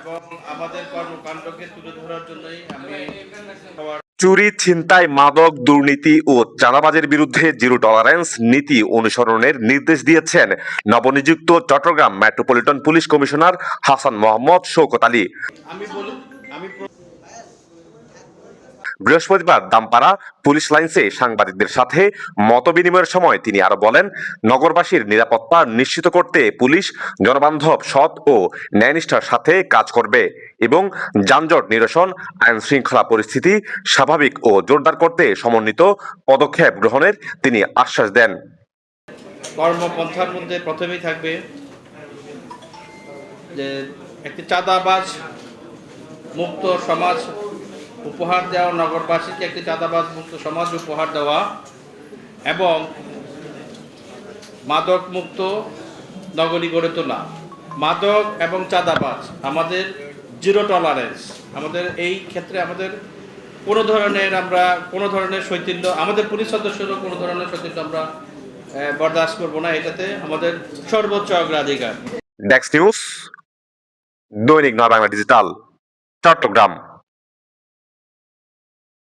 এবং আমাদের কর্মকাণ্ডকে তুলে ধরার জন্যই আমি চুরি, ছিনতাই, মাদক, দুর্নীতি ও চাঁদাবাজির বিরুদ্ধে জিরো টলারেন্স নীতি অনুসরণের নির্দেশ দিয়েছেন নবনিযুক্ত Chattogram metropolitan police commissioner Hasan Mohammad Shawkat Ali. আমি বলি আমি বৃহস্পতিবার দামপাড়া পুলিশ লাইন্সে সাংবাদিকদের সাথে মতবিনিময়ের সময় তিনি আরো বলেন, নগরবাসীর নিরাপত্তা নিশ্চিত করতে পুলিশ জনবান্ধব, সৎ ও ন্যায়নিষ্ঠার সাথে কাজ করবে এবং যানজট নিরসন, আইন শৃঙ্খলা পরিস্থিতি স্বাভাবিক ও জোরদার করতে সমন্বিত পদক্ষেপ গ্রহণের তিনি আশ্বাস দেন। কর্মপন্থার মধ্যে প্রথমেই থাকবে যে একটি চাঁদাবাজ মুক্ত সমাজ উপহার দেওয়া, নগরবাসীকে একটি চাঁদাবাজ মুক্ত সমাজ উপহার দেওয়া এবং মাদক মুক্ত নগরী গড়ে তোলা। মাদক এবং চাঁদাবাজ আমাদের জিরো টলারেন্স। আমাদের এই ক্ষেত্রে আমাদের কোনো ধরনের শৈথিল্য, আমাদের পুলিশ সদস্যরও কোনো ধরনের শৈথিল্য আমরা বরদাস্ত করবো না। এটাতে আমাদের সর্বোচ্চ অগ্রাধিকার। ডেস্ক নিউজ, দৈনিক নবাংলা ডিজিটাল, চট্টগ্রাম।